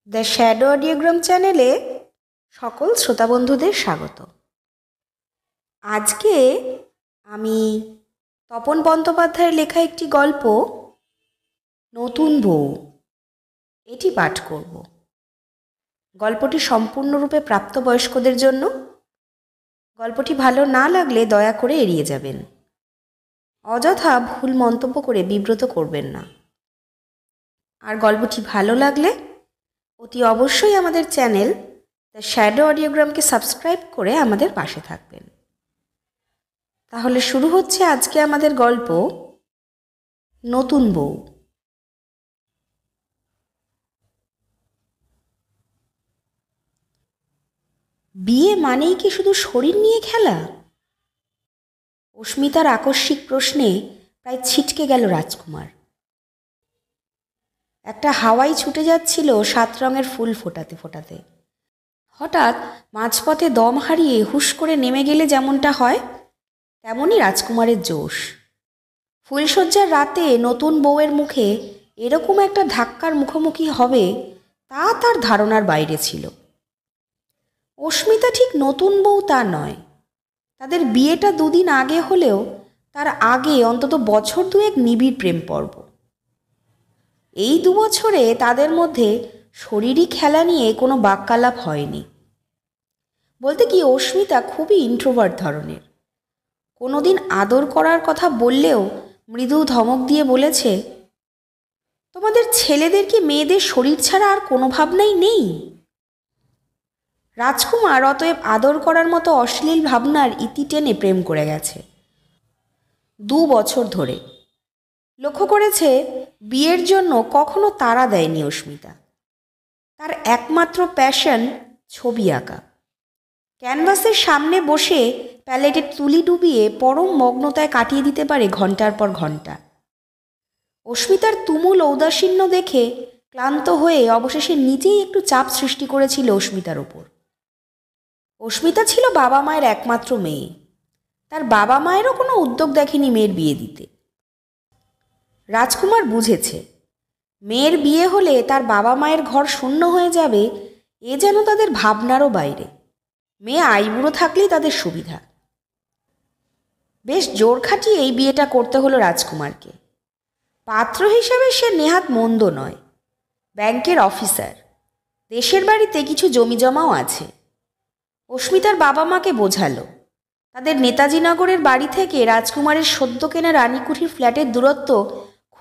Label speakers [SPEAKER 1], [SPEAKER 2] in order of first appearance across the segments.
[SPEAKER 1] The shadow অডিওগ্রাম চ্যানেলে সকল শ্রোতা বন্ধুদের স্বাগত। আজকে আমি তপন বন্দ্যোপাধ্যায়ের লেখা একটি গল্প নতুন বউ এটি পাঠ করব। গল্পটি সম্পূর্ণরূপে প্রাপ্তবয়স্কদের জন্য। গল্পটি ভালো না লাগলে দয়া করে এড়িয়ে যাবেন। অযথা ভুল মন্তব্য করে বিব্রত করবেন না। আর গল্পটি ভালো লাগলে অতি অবশ্যই আমাদের চ্যানেল দ্য শ্যাডো অডিওগ্রামকে সাবস্ক্রাইব করে আমাদের পাশে থাকবেন। তাহলে শুরু হচ্ছে আজকে আমাদের গল্প নতুন বউ। বিয়ে মানেই কি শুধু শরীর নিয়ে খেলা? অস্মিতার আকস্মিক প্রশ্নে প্রায় ছিটকে গেল রাজকুমার। একটা হাওয়াই ছুটে যাচ্ছিল 7 রঙের ফুল ফোটাতে ফোটাতে। হঠাৎ মাঝপথে দম হারিয়ে হুশ করে নেমে গেলে যেমনটা হয়, তেমনই রাজকুমারের জোশ। ফুলশয্যার রাতে নতুন বউয়ের মুখে এরকম একটা ধাক্কার মুখোমুখি হবে তা তার ধারণার বাইরে ছিল। অস্মিতা ঠিক নতুন বউ তা নয়। তাদের বিয়েটা 2 দিন আগে হলেও তার আগে অন্তত বছর 2 নিবিড় প্রেম পর্ব। এই 2 বছরে তাদের মধ্যে শরীরী খেলা নিয়ে কোনো বাক্যালাপ হয়নি। বলতে কি, অস্মিতা খুবই ইন্ট্রোভার্ট ধরনের। কোনোদিন আদর করার কথা বললেও মৃদু ধমক দিয়ে বলেছে, তোমাদের ছেলেদের কি মেয়েদের শরীর ছাড়া আর কোনো ভাবনাই নেই? রাজকুমার অতএব আদর করার মতো অশ্লীল ভাবনার ইতি টেনে প্রেম করে গেছে 2 বছর ধরে। লক্ষ্য করেছে, বিয়ের জন্য কখনো তাড়া দেয়নি অস্মিতা। তার একমাত্র প্যাশন ছবি আঁকা। ক্যানভাসের সামনে বসে প্যালেটে তুলি ডুবিয়ে পরম মগ্নতায় কাটিয়ে দিতে পারে ঘন্টার পর ঘন্টা। অস্মিতার তুমুল ঔদাসীন্য দেখে ক্লান্ত হয়ে অবশেষে নিজেই একটু চাপ সৃষ্টি করেছিল অস্মিতার ওপর। অস্মিতা ছিল বাবা মায়ের একমাত্র মেয়ে। তার বাবা মায়েরও কোনো উদ্যোগ দেখেনি মেয়ের বিয়ে দিতে। রাজকুমার বুঝেছে, মেয়ের বিয়ে হলে তার বাবা মায়ের ঘর শূন্য হয়ে যাবে, এ যেন তাদের ভাবনারও বাইরে। মেয়ে আইবুড়ো থাকলেই তাদের সুবিধা। বেশ জোর খাটিয়ে এই বিয়েটা করতে হলো রাজকুমারকে। পাত্র হিসেবে সে নেহাত মন্দ নয়। ব্যাংকের অফিসার, দেশের বাড়িতে কিছু জমিজমাও আছে। অস্মিতার বাবা মাকে বোঝালো, তাদের নেতাজি নগরের বাড়ি থেকে রাজকুমারের সদ্য কেনা রানীকুঠির ফ্ল্যাটের দূরত্ব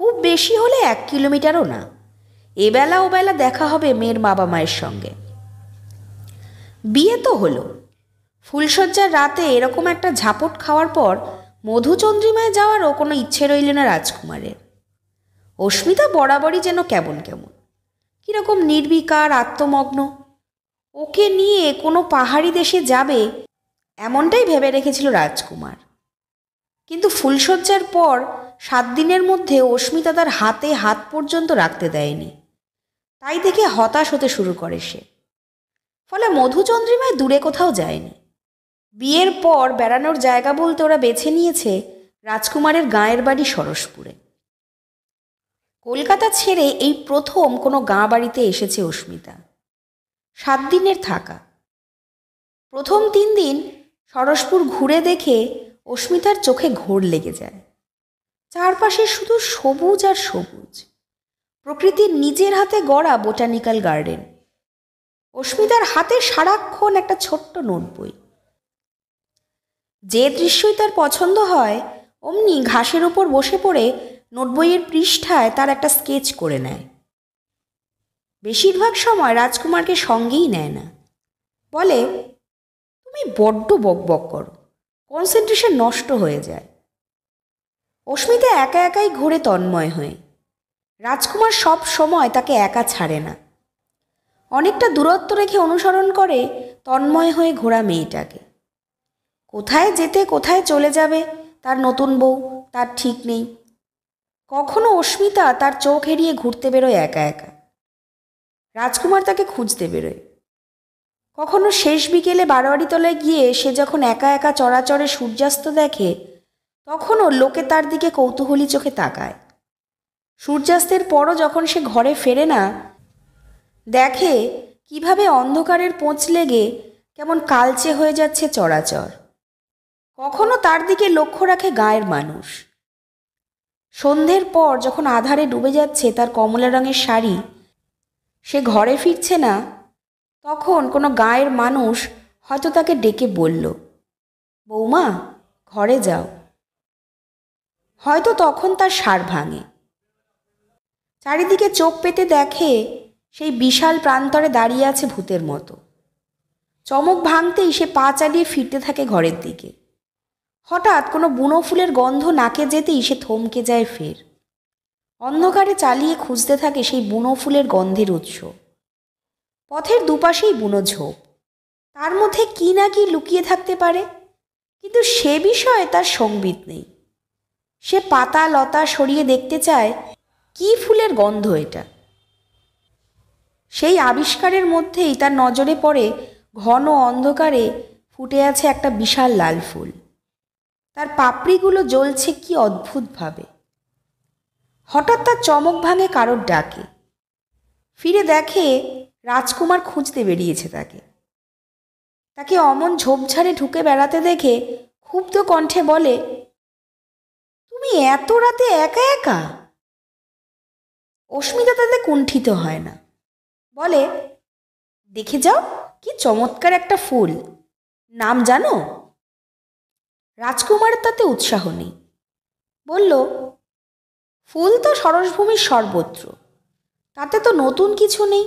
[SPEAKER 1] খুব বেশি হলে 1 কিলোমিটারও না। এবেলা ওবেলা দেখা হবে মেয়ের বাবা মায়ের সঙ্গে। বিয়ে তো হলো। ফুলশয্যার রাতে এরকম একটা ঝাপট খাওয়ার পর মধুচন্দ্রিমায় যাওয়ারও কোনো ইচ্ছে রইল না রাজকুমারের। অস্মিতা বরাবরই যেন কেমন কেমন, কীরকম নির্বিকার, আত্মমগ্ন। ওকে নিয়ে কোনো পাহাড়ি দেশে যাবে এমনটাই ভেবে রেখেছিল রাজকুমার। কিন্তু ফুলশয্যার পর 7 দিনের মধ্যে অস্মিতা তার হাতে হাত পর্যন্ত রাখতে দেয়নি। তাই দেখে হতাশ হতে শুরু করে সে। ফলে মধুচন্দ্রিমায় দূরে কোথাও যায়নি। বিয়ের পর বেড়ানোর জায়গা বলতে ওরা বেছে নিয়েছে রাজকুমারের গাঁয়ের বাড়ি সরসপুরে। কলকাতা ছেড়ে এই প্রথম কোনো গাঁ বাড়িতে এসেছে অস্মিতা। 7 দিনের থাকা। প্রথম 3 দিন সরসপুর ঘুরে দেখে অস্মিতার চোখে ঘোর লেগে যায়। চারপাশে শুধু সবুজ আর সবুজ। প্রকৃতির নিজের হাতে গড়া বোটানিক্যাল গার্ডেন। অস্মিতার হাতে সারাক্ষণ একটা ছোট্ট নোট বই। যে দৃশ্যই তার পছন্দ হয় অমনি ঘাসের উপর বসে পড়ে নোট বইয়ের পৃষ্ঠায় তার একটা স্কেচ করে নেয়। বেশিরভাগ সময় রাজকুমারকে সঙ্গেই নেয় না। বলে, তুমি বড্ড বকবক করো, কনসেন্ট্রেশন নষ্ট হয়ে যায়। অস্মিতা একা একাই ঘুরে তন্ময় হয়ে। রাজকুমার সব সময় তাকে একা ছাড়ে না। অনেকটা দূরত্ব রেখে অনুসরণ করে তন্ময় হয়ে ঘোরা মেয়েটাকে। কোথায় যেতে কোথায় চলে যাবে তার নতুন বউ, তার ঠিক নেই। কখনো অস্মিতা তার চোখ এড়িয়ে ঘুরতে বেরোয় একা একা। রাজকুমার তাকে খুঁজতে বেরোয়। কখনো শেষ বিকেলে বারোয়ারিতলায় গিয়ে সে যখন একা একা চরাচরে সূর্যাস্ত দেখে, তখনও লোকে তার দিকে কৌতূহলী চোখে তাকায়। সূর্যাস্তের পরও যখন সে ঘরে ফেরে না, দেখে কিভাবে অন্ধকারের পোঁচ লেগে কেমন কালচে হয়ে যাচ্ছে চরাচর। কখনো তার দিকে লক্ষ্য রাখে গায়ের মানুষ। সন্ধ্যের পর যখন আধারে ডুবে যাচ্ছে তার কমলা রঙের শাড়ি, সে ঘরে ফিরছে না, তখন কোনো গায়ের মানুষ হয়তো তাকে ডেকে বলল, বৌমা ঘরে যাও। হয়তো তখন তার সার ভাঙে। চারিদিকে চোখ পেতে দেখে সেই বিশাল প্রান্তরে দাঁড়িয়ে আছে ভূতের মতো। চমক ভাঙতেই সে পা চালিয়ে ফিরতে থাকে ঘরের দিকে। হঠাৎ কোনো বুনো ফুলের গন্ধ নাকে যেতেই সে থমকে যায় ফের। অন্ধকারে চালিয়ে খুঁজতে থাকে সেই বুনো ফুলের গন্ধের উৎস। পথের দুপাশেই বুনো ঝোপ, তার মধ্যে কি না কি লুকিয়ে থাকতে পারে, কিন্তু সে বিষয়ে তার সংবিত নেই। সে পাতা লতা সরিয়ে দেখতে চায় কি ফুলের গন্ধ এটা। সেই আবিষ্কারের মধ্যেই তার নজরে পড়ে ঘন অন্ধকারে ফুটে আছে একটা বিশাল লাল ফুল। তার পাপড়িগুলো জ্বলছে কি অদ্ভুতভাবে। হঠাৎ তার চমক ভাঙে কারোর ডাকে। ফিরে দেখে রাজকুমার খুঁজতে বেরিয়েছে তাকে। তাকে অমন ঝোপঝাড়ে ঢুকে বেড়াতে দেখে ক্ষুব্ধ কণ্ঠে বলে, তুমি এত রাতে একা একা? অস্মিতা তাতে কুণ্ঠিত হয় না, বলে, দেখে যাও কি চমৎকার একটা ফুল, নাম জানো? রাজকুমারের তাতে উৎসাহ নেই। বলল, ফুল তো সরসভূমির সর্বত্র, তাতে তো নতুন কিছু নেই।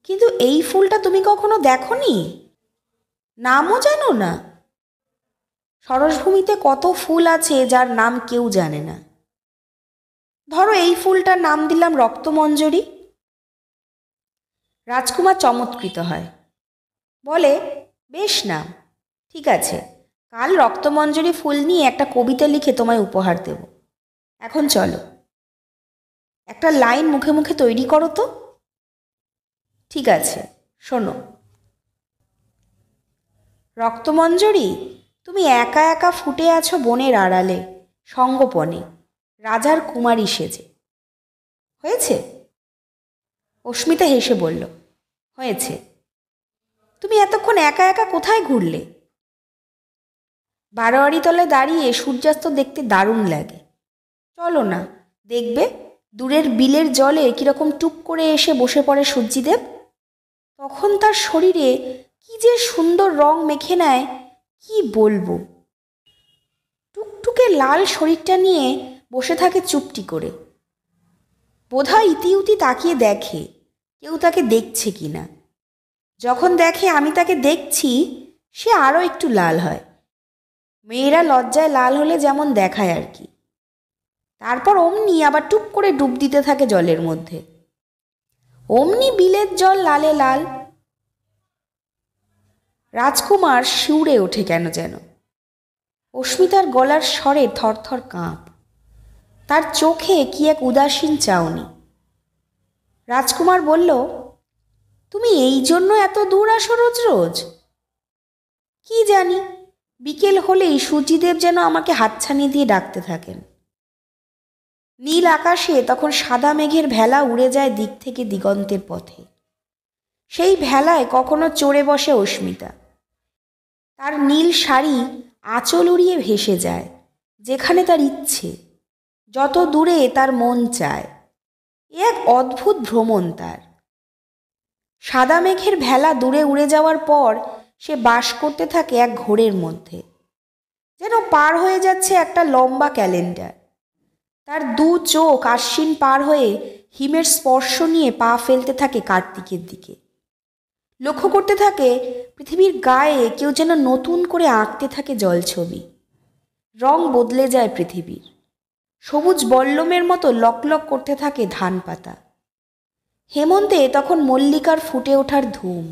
[SPEAKER 1] কিন্তু এই ফুলটা তুমি কখনো দেখোনি? নামও জানো না? সরসভূমিতে কত ফুল আছে যার নাম কেউ জানে না। ধরো এই ফুলটার নাম দিলাম রক্তমঞ্জরি। রাজকুমার চমৎকৃত হয়, বলে, বেশ নাম, ঠিক আছে, কাল রক্তমঞ্জরি ফুল নিয়ে একটা কবিতা লিখে তোমায় উপহার দেব। এখন চলো, একটা লাইন মুখে মুখে তৈরি করো তো। ঠিক আছে, শোনো। রক্তমঞ্জরি, তুমি একা একা ফুটে আছো বনের আড়ালে সঙ্গোপনে, রাজার কুমারী সেজে। হয়েছে? অস্মিতা হেসে বলল, হয়েছে। তুমি এতক্ষণ একা একা কোথায় ঘুরলে? বারোয়ারি তলায় দাঁড়িয়ে সূর্যাস্ত দেখতে দারুণ লাগে। চলো না, দেখবে দূরের বিলের জলে কিরকম টুপ করে এসে বসে পড়ে সূর্যিদেব। তখন তার শরীরে কি যে সুন্দর রং মেখে নেয়, কি বলবো। টুকটুকে লাল শরীরটা নিয়ে বসে থাকে চুপটি করে। বোধহয় ইতিউতি তাকিয়ে দেখে কেউ তাকে দেখছে কিনা। যখন দেখে আমি তাকে দেখছি, সে আরও একটু লাল হয়। মেয়েরা লজ্জায় লাল হলে যেমন দেখায় আর কি। তারপর অমনি আবার টুপ করে ডুব দিতে থাকে জলের মধ্যে। অমনি বিলের জল লালে লাল। রাজকুমার শিউরে ওঠে কেন যেন। অস্মিতার গলার স্বরে থরথর কাঁপ, তার চোখে কি এক উদাসীন চাউনি। রাজকুমার বলল, তুমি এই জন্য এত দূর আসো রোজ রোজ? কি জানি, বিকেল হলেই সূর্যিদেব যেন আমাকে হাতছানি দিয়ে ডাকতে থাকেন। নীল আকাশে তখন সাদা মেঘের ভেলা উড়ে যায় দিক থেকে দিগন্তের পথে। সেই ভেলায় কখনো চড়ে বসে অস্মিতা। তার নীল শাড়ি আঁচল উড়িয়ে ভেসে যায় যেখানে তার ইচ্ছে, যত দূরে তার মন চায়। এ এক অদ্ভুত ভ্রমণ তার। সাদা মেঘের ভেলা দূরে উড়ে যাওয়ার পর সে বাস করতে থাকে এক ঘোরের মধ্যে, যেন পার হয়ে যাচ্ছে একটা লম্বা ক্যালেন্ডার। তার দু চোখ আশ্বিন পার হয়ে হিমের স্পর্শ নিয়ে পা ফেলতে থাকে কার্তিকের দিকে। লক্ষ্য করতে থাকে পৃথিবীর গায়ে কেউ যেন নতুন করে আঁকতে থাকে জলছবি। রং বদলে যায় পৃথিবীর, সবুজ বল্লমের মতো লকলক করতে থাকে ধান পাতা। হেমন্তে তখন মল্লিকার ফুটে ওঠার ধুম।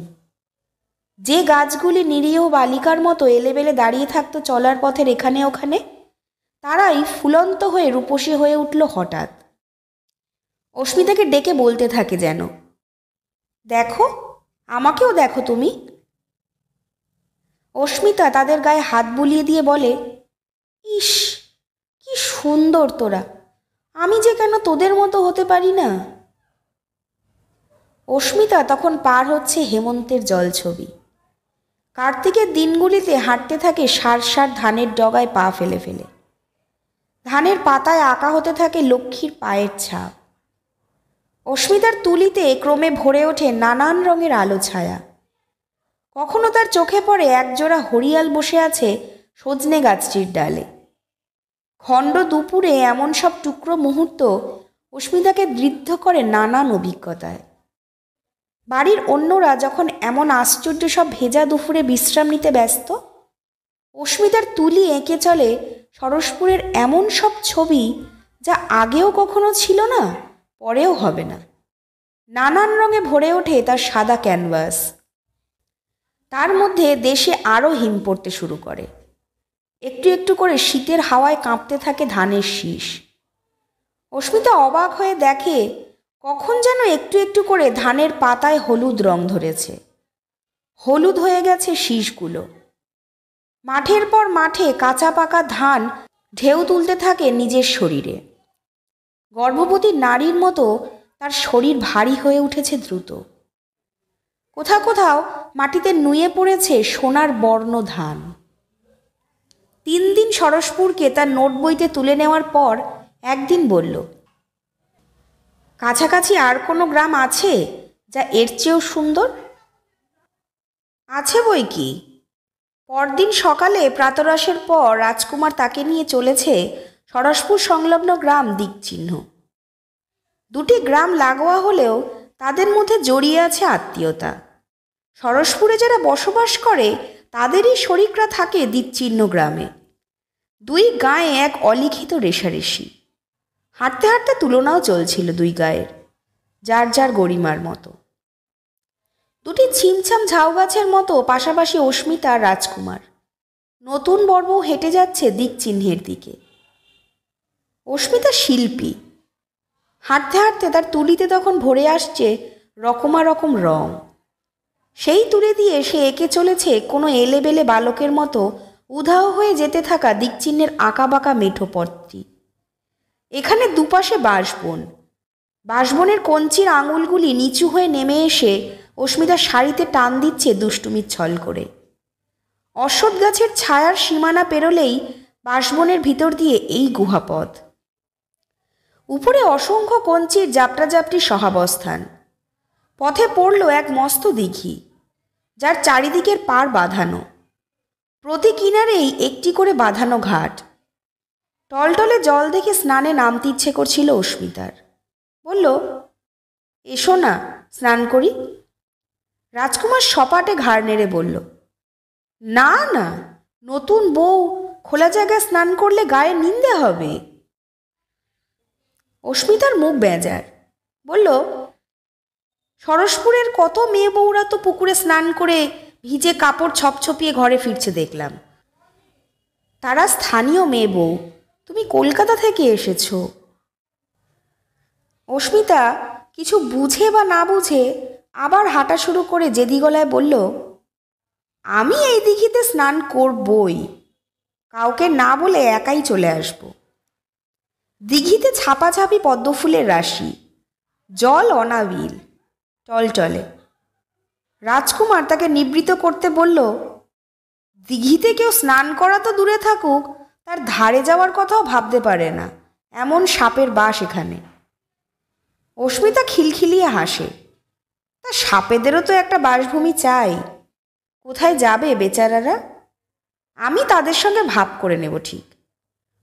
[SPEAKER 1] যে গাছগুলি নিরীহ বালিকার মতো এলেবেলে দাঁড়িয়ে থাকতো চলার পথের এখানে ওখানে, তারাই ফুলন্ত হয়ে রূপসী হয়ে উঠল হঠাৎ। অস্মিতাকে ডেকে বলতে থাকে যেন, দেখো, আমাকেও দেখো তুমি। অস্মিতা তাদের গায়ে হাত বুলিয়ে দিয়ে বলে, ইস, কি সুন্দর তোরা, আমি যে কেন তোদের মতো হতে পারি না। অস্মিতা তখন পার হচ্ছে হেমন্তের জলছবি। কার্তিকের দিনগুলিতে হাঁটতে থাকে সার সার ধানের ডগায় পা ফেলে ফেলে। ধানের পাতায় আঁকা হতে থাকে লক্ষ্মীর পায়ের ছাপ। অস্মিতার তুলিতে ক্রমে ভরে ওঠে নানান রঙের আলো ছায়া। কখনো তার চোখে পড়ে একজোড়া হরিয়াল বসে আছে সজনে গাছটির ডালে। খণ্ড দুপুরে এমন সব টুকরো মুহূর্ত অস্মিতাকে দৃদ্ধ করে নানান অভিজ্ঞতায়। বাড়ির অন্যরা যখন এমন আশ্চর্য সব ভেজা দুপুরে বিশ্রাম নিতে ব্যস্ত, অস্মিতার তুলি এঁকে চলে সরসপুরের এমন সব ছবি যা আগেও কখনো ছিল না, পরেও হবে না। নানান রঙে ভরে ওঠে তার সাদা ক্যানভাস। তার মধ্যে দেশে আরও হিম পড়তে শুরু করে। একটু একটু করে শীতের হাওয়ায় কাঁপতে থাকে ধানের শীষ। অস্মিতা অবাক হয়ে দেখে কখন যেন একটু একটু করে ধানের পাতায় হলুদ রং ধরেছে। হলুদ হয়ে গেছে শীষগুলো। মাঠের পর মাঠে কাঁচা পাকা ধান ঢেউ তুলতে থাকে নিজের শরীরে। গর্ভবতী নারীর মতো তার শরীর ভারী হয়ে উঠেছে দ্রুত। কোথাও কোথাও মাটিতে নুয়ে পড়েছে সোনার বর্ণ ধান। 3 দিন সরসপুরকে তার নোট বইতে তুলে নেওয়ার পর একদিন বলল, কাছাকাছি আর কোনো গ্রাম আছে যা এর চেয়েও সুন্দর? আছে বই কি। পরদিন সকালে প্রাতরাশের পর রাজকুমার তাকে নিয়ে চলেছে সরসপুর সংলগ্ন গ্রাম দিকচিহ্ন। 2টি গ্রাম লাগোয়া হলেও তাদের মধ্যে জড়িয়ে আছে আত্মীয়তা। সরসপুরে যারা বসবাস করে তাদেরই শরিকরা থাকে দিকচিহ্ন গ্রামে। 2 গায়ে এক অলিখিত রেশারেশি। হাঁটতে হাঁটতে তুলনাও চলছিল 2 গায়ের, যার যার গরিমার মতো। 2টি ছিমছাম ঝাউ গাছের মতো পাশাপাশি অস্মিতা আর রাজকুমার। নতুন বর্বও হেঁটে যাচ্ছে দিকচিহ্নের দিকে। অস্মিতা শিল্পী। হাঁটতে হাঁটতে তার তুলিতে তখন ভরে আসছে রকমারকম রং। সেই তুলে দিয়ে সে এঁকে চলেছে কোনো এলেবেলে বালকের মতো উধাও হয়ে যেতে থাকা দিকচিহ্নের আঁকাবাঁকা মেঠো পথটি। এখানে দুপাশে বাঁশবন। বাঁশবনের কঞ্চির আঙুলগুলি নিচু হয়ে নেমে এসে অস্মিতার শাড়িতে টান দিচ্ছে দুষ্টুমির ছল করে। অশ্বত্থ গাছের ছায়ার সীমানা পেরোলেই বাঁশবনের ভিতর দিয়ে এই গুহাপথ। উপরে অসংখ্য কঞ্চির জাপটাজাপটি সহাবস্থান। পথে পড়ল এক মস্ত দিঘি, যার চারিদিকের পার বাঁধানো। প্রতি কিনারেই একটি করে বাঁধানো ঘাট। টলটলে জল দেখে স্নানে নামতে ইচ্ছে করছিল অস্মিতার। বলল, এসো না স্নান করি। রাজকুমার সপাটে ঘাড় নেড়ে বলল, না না, নতুন বউ খোলা জায়গায় স্নান করলে গায়ে নিন্দে হবে। অস্মিতার মুখ বেজার। বলল, সরসপুরের কত মেয়ে বউরা তো পুকুরে স্নান করে ভিজে কাপড় ছপছপিয়ে ঘরে ফিরছে দেখলাম। তারা স্থানীয় মেয়ে বউ, তুমি কলকাতা থেকে এসেছো। অস্মিতা কিছু বুঝে বা না বুঝে আবার হাঁটা শুরু করে জেদি গলায় বলল, আমি এই দিঘিতে স্নান করবই, কাউকে না বলে একাই চলে আসব। দিঘিতে ছাপাছাপি পদ্মফুলের রাশি, জল অনাবিল টলটলে। রাজকুমার তাকে নিবৃত্ত করতে বলল, দিঘিতে কেউ স্নান করা তো দূরে থাকুক, তার ধারে যাওয়ার কথাও ভাবতে পারে না, এমন সাপের বাস এখানে। অস্মিতা খিলখিলিয়ে হাসে। তা সাপেদেরও তো একটা বাসভূমি চাই। কোথায় যাবে বেচারারা? আমি তাদের সঙ্গে ভাব করে নেব ঠিক,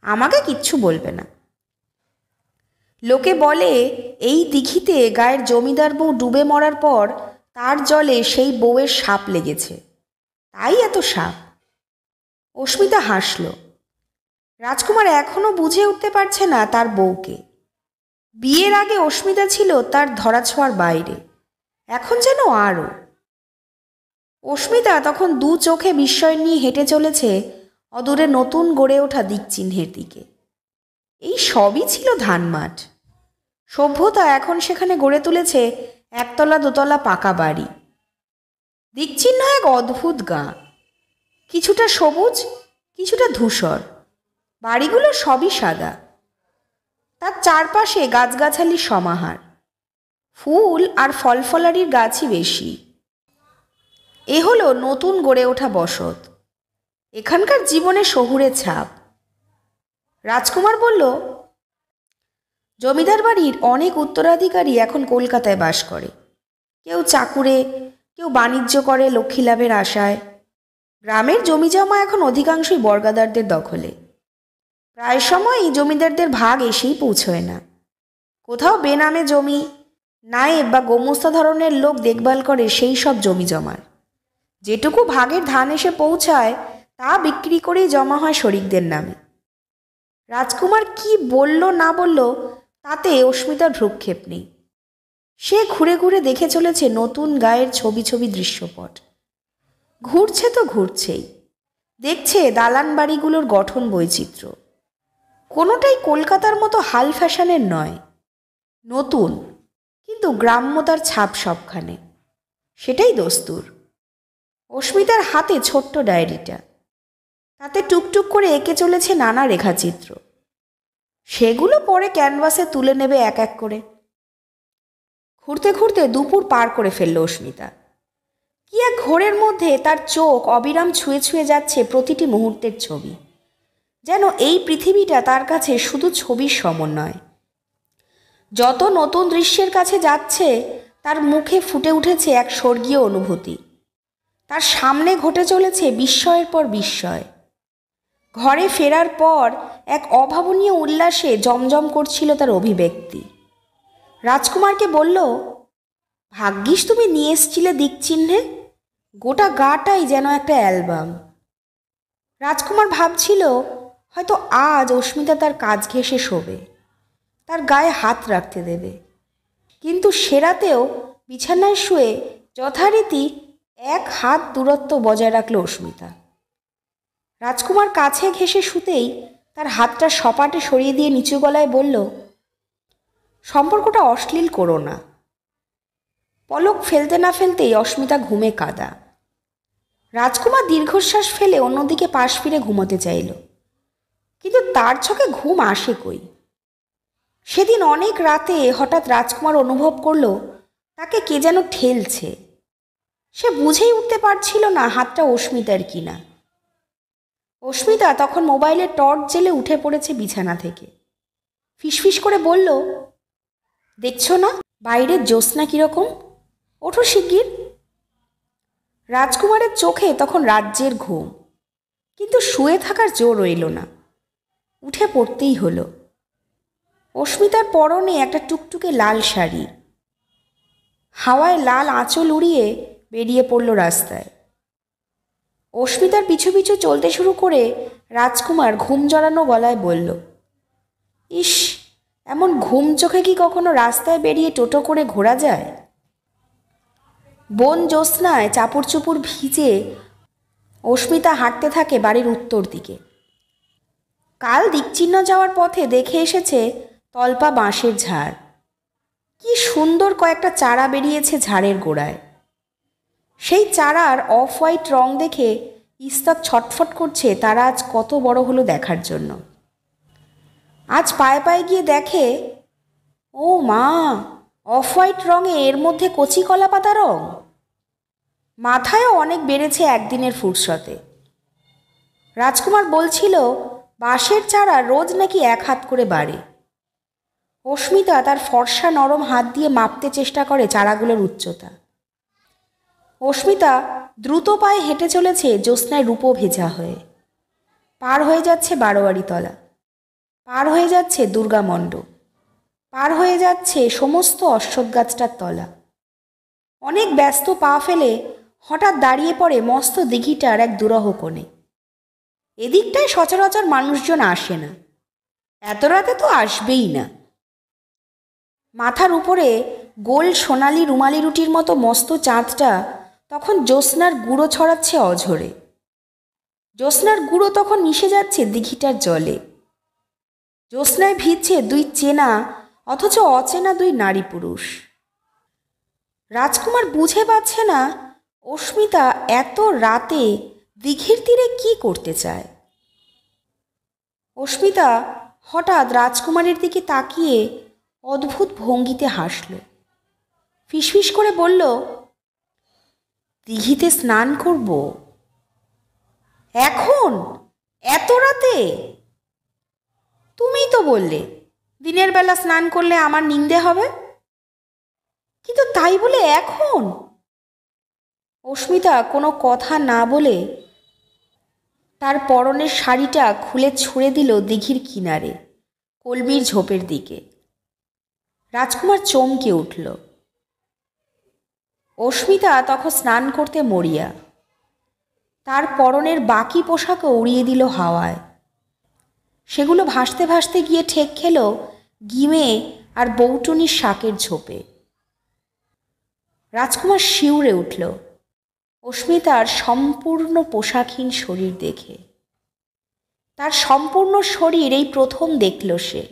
[SPEAKER 1] আমাকে কিচ্ছু বলবে না। লোকে বলে এই দিঘিতে গায়ের জমিদার বউ ডুবে মরার পর তার জলে সেই বউয়ের সাপ লেগেছে, তাই এত সাপ। অস্মিতা হাসল। রাজকুমার এখনো বুঝে উঠতে পারছে না তার বউকে। বিয়ের আগে অস্মিতা ছিল তার ধরাছোঁয়ার বাইরে, এখন যেন আরও। অস্মিতা তখন 2 চোখে বিস্ময় নিয়ে হেঁটে চলেছে অদূরে নতুন গড়ে ওঠা দিকচিহ্নের দিকে। এই সবই ছিল ধানমাঠ। সভ্যতা এখন সেখানে গড়ে তুলেছে 1 তলা 2 তলা পাকা বাড়ি। দিকচিহ্ন এক অদ্ভুত গাঁ, কিছুটা সবুজ কিছুটা ধূসর। বাড়িগুলো সবই সাদা। তার চারপাশে গাছগাছালির সমাহার। ফুল আর ফলফলারির গাছই বেশি। এ হলো নতুন গড়ে ওঠা বসত, এখানকার জীবনে শহুরে ছাপ। রাজকুমার বলল, জমিদার বাড়ির অনেক উত্তরাধিকারী এখন কলকাতায় বাস করে। কেউ চাকুরে, কেউ বাণিজ্য করে লক্ষ্মী লাভের আশায়। গ্রামের জমিজমা এখন অধিকাংশই বর্গাদারদের দখলে। প্রায় সময়ই জমিদারদের ভাগ এসেই পৌঁছয় না। কোথাও বেনামে জমি, নায়েব বা গোমস্তা ধরনের লোক দেখভাল করে সেই সব জমি জমার। যেটুকু ভাগের ধান এসে পৌঁছায় তা বিক্রি করেই জমা হয় শরিকদের নামে। রাজকুমার কি বলল না বলল তাতে অস্মিতার ভ্রুক্ষেপ নেই। সে ঘুরে ঘুরে দেখে চলেছে নতুন গায়ের ছবি ছবি দৃশ্যপট। ঘুরছে তো ঘুরছেই, দেখছে দালান বাড়িগুলোর গঠন বৈচিত্র্য। কোনোটাই কলকাতার মতো হাল ফ্যাশনের নয়, নতুন, কিন্তু গ্রাম্যতার ছাপ সবখানে। সেটাই দস্তুর। অস্মিতার হাতে ছোট্ট ডায়েরিটা, তাতে টুকটুক করে এঁকে চলেছে নানা রেখাচিত্র। সেগুলো পরে ক্যানভাসে তুলে নেবে এক এক করে। ঘুরতে ঘুরতে দুপুর পার করে ফেলল অস্মিতা। কি এক ঘোরের মধ্যে তার চোখ অবিরাম ছুঁয়ে ছুঁয়ে যাচ্ছে প্রতিটি মুহূর্তের ছবি। যেন এই পৃথিবীটা তার কাছে শুধু ছবির সমন্বয়। যত নতুন দৃশ্যের কাছে যাচ্ছে তার মুখে ফুটে উঠেছে এক স্বর্গীয় অনুভূতি। তার সামনে ঘটে চলেছে বিস্ময়ের পর বিস্ময়। ঘরে ফেরার পর এক অভাবনীয় উল্লাসে জমজম করছিল তার অভিব্যক্তি। রাজকুমারকে বলল, ভাগ্যিস তুমি নিয়ে এসছিলে দিকচিহ্নে, গোটা গাটাই যেন একটা অ্যালবাম। রাজকুমার ভাবছিল হয়তো আজ অস্মিতা তার কাজ ঘেঁষে শোবে, তার গায়ে হাত রাখতে দেবে। কিন্তু সেরাতেও বিছানায় শুয়ে যথারীতি এক হাত দূরত্ব বজায় রাখল অস্মিতা। রাজকুমার কাছে ঘেঁষে শুতেই তার হাতটা সপাটে সরিয়ে দিয়ে নিচু গলায় বলল, সম্পর্কটা অশ্লীল করো না। পলক ফেলতে না ফেলতেই অস্মিতা ঘুমে কাদা। রাজকুমার দীর্ঘশ্বাস ফেলে অন্যদিকে পাশ ফিরে ঘুমোতে চাইল, কিন্তু তার চোখে ঘুম আসে কই। সেদিন অনেক রাতে হঠাৎ রাজকুমার অনুভব করল তাকে কে যেন ঠেলছে। সে বুঝেই উঠতে পারছিল না হাতটা অস্মিতার কিনা। অস্মিতা তখন মোবাইলের টর্চ জেলে উঠে পড়েছে বিছানা থেকে। ফিসফিস করে বলল, দেখছো না বাইরের জ্যোৎস্না কীরকম, ওঠো শিগগির। রাজকুমারের চোখে তখন রাজ্যের ঘুম, কিন্তু শুয়ে থাকার জোর রইল না। উঠে পড়তেই হলো। অস্মিতার পরনে একটা টুকটুকে লাল শাড়ি। হাওয়ায় লাল আঁচল উড়িয়ে বেরিয়ে পড়ল রাস্তায়। অস্মিতার পিছু পিছু চলতে শুরু করে রাজকুমার ঘুম জড়ানো গলায় বলল, ইস, এমন ঘুম চোখে কি কখনো রাস্তায় বেরিয়ে টোটো করে ঘোরা যায়? বন জ্যোৎস্নায় চাপড় চুপুর ভিজে অস্মিতা হাঁটতে থাকে বাড়ির উত্তর দিকে। কাল দিকচিহ্ন যাওয়ার পথে দেখে এসেছে তলপা বাঁশের ঝাড়। কি সুন্দর কয়েকটা চারা বেরিয়েছে ঝাড়ের গোড়ায়। সেই চারার অফ হোয়াইট রং দেখে ইস্তাক ছটফট করছে তারা আজ কত বড় হলো দেখার জন্য। আজ পায়ে পায়ে গিয়ে দেখে, ও মা, অফ হোয়াইট রঙে এর মধ্যে কচি কলা পাতা রং। মাথায়ও অনেক বেড়েছে একদিনের ফুরসতে। রাজকুমার বলছিল বাঁশের চারা রোজ নাকি 1 হাত করে বাড়ে। অস্মিতা তার ফর্সা নরম হাত দিয়ে মাপতে চেষ্টা করে চারাগুলোর উচ্চতা। অস্মিতা দ্রুত পায়ে হেঁটে চলেছে জ্যোৎস্নায় রূপো ভেজা হয়ে। পার হয়ে যাচ্ছে বারোয়ারিতলা, পার হয়ে যাচ্ছে দুর্গা মণ্ডপ, পার হয়ে যাচ্ছে সমস্ত অশ্বত্থ গাছটার তলা। অনেক ব্যস্ত পা ফেলে হঠাৎ দাঁড়িয়ে পড়ে মস্ত দিঘিটার এক দুরহ কোণে। এদিকটায় সচরাচর মানুষজন আসে না, এত রাতে তো আসবেই না। মাথার উপরে গোল সোনালি রুমালি রুটির মতো মস্ত চাঁদটা তখন জ্যোৎস্নার গুঁড়ো ছড়াচ্ছে অঝরে। জ্যোৎস্নার গুঁড়ো তখন মিশে যাচ্ছে দিঘিটার জলে। জ্যোৎস্নায় ভিজছে 2 চেনা অথচ অচেনা 2 নারী পুরুষ। রাজকুমার বুঝে পাচ্ছে না অস্মিতা এত রাতে দিঘির তীরে কি করতে চায়। অস্মিতা হঠাৎ রাজকুমারের দিকে তাকিয়ে অদ্ভুত ভঙ্গিতে হাসল। ফিসফিস করে বলল, দিঘিতে স্নান করব? এখন? এত রাতে? তুমিই তো বললে দিনের বেলা স্নান করলে আমার নিন্দে হবে। কিন্তু তাই বলে এখন? অস্মিতা কোনো কথা না বলে তার পরনের শাড়িটা খুলে ছুঁড়ে দিল দিঘির কিনারে কলমির ঝোপের দিকে। রাজকুমার চমকে উঠল। অস্মিতা তখন স্নান করতে মরিয়া। তার পরনের বাকি পোশাকও উড়িয়ে দিল হাওয়ায়। সেগুলো ভাসতে ভাসতে গিয়ে ঠেক খেল গিমে আর বৌটুনির শাকের ঝোপে। রাজকুমার শিউরে উঠল অস্মিতার সম্পূর্ণ পোশাকহীন শরীর দেখে। তার সম্পূর্ণ শরীর এই প্রথম দেখল সে।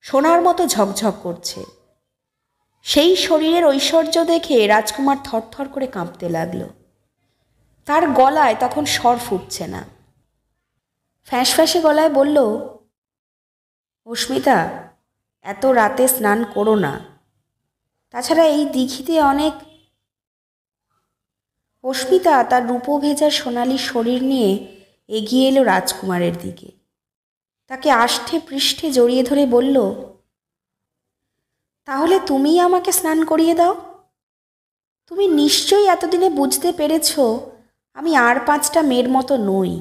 [SPEAKER 1] সোনার মতো ঝকঝক করছে। সেই শরীরের ঐশ্বর্য দেখে রাজকুমার থরথর করে কাঁপতে লাগল। তার গলায় তখন স্বর ফুটছে না। ফ্যাঁসফ্যাঁসে গলায় বলল, অস্মিতা, এত রাতে স্নান করো না। তাছাড়া এই দিঘিতে অনেক। অস্মিতা তার রূপভেজা সোনালি শরীর নিয়ে এগিয়ে এলো রাজকুমারের দিকে। তাকে আষ্ঠে পৃষ্ঠে জড়িয়ে ধরে বলল, তাহলে তুমিই আমাকে স্নান করিয়ে দাও। তুমি নিশ্চয়ই এতদিনে বুঝতে পেরেছ আমি আর 5টা মেয়ের মতো নই।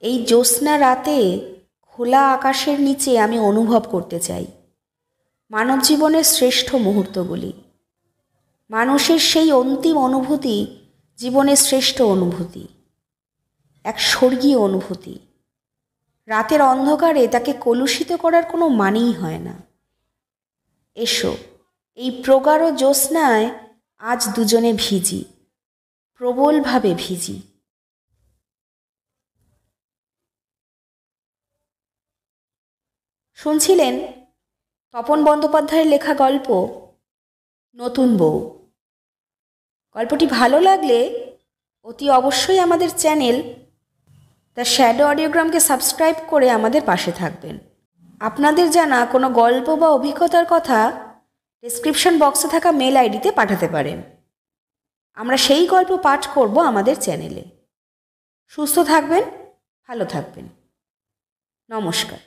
[SPEAKER 1] এই জ্যোৎস্না রাতে খোলা আকাশের নিচে আমি অনুভব করতে চাই মানব জীবনের শ্রেষ্ঠ মুহূর্তগুলি। মানুষের সেই অন্তিম অনুভূতি জীবনের শ্রেষ্ঠ অনুভূতি, এক স্বর্গীয় অনুভূতি। রাতের অন্ধকারে তাকে কলুষিত করার কোনো মানেই হয় না। এসো, এই প্রগাঢ় জ্যোৎস্নায় আজ দুজনে ভিজি, প্রবলভাবে ভিজি। শুনছিলেন তপন বন্দ্যোপাধ্যায়ের লেখা গল্প নতুন বউ। গল্পটি ভালো লাগলে অতি অবশ্যই আমাদের চ্যানেল দ্য শ্যাডো অডিওগ্রামকে সাবস্ক্রাইব করে আমাদের পাশে থাকবেন। আপনাদের জানা কোনো গল্প বা অভিজ্ঞতার কথা ডেসক্রিপশন বক্সে থাকা মেল আইডিতে পাঠাতে পারেন। আমরা সেই গল্প পাঠ করব আমাদের চ্যানেলে। সুস্থ থাকবেন, ভালো থাকবেন। নমস্কার।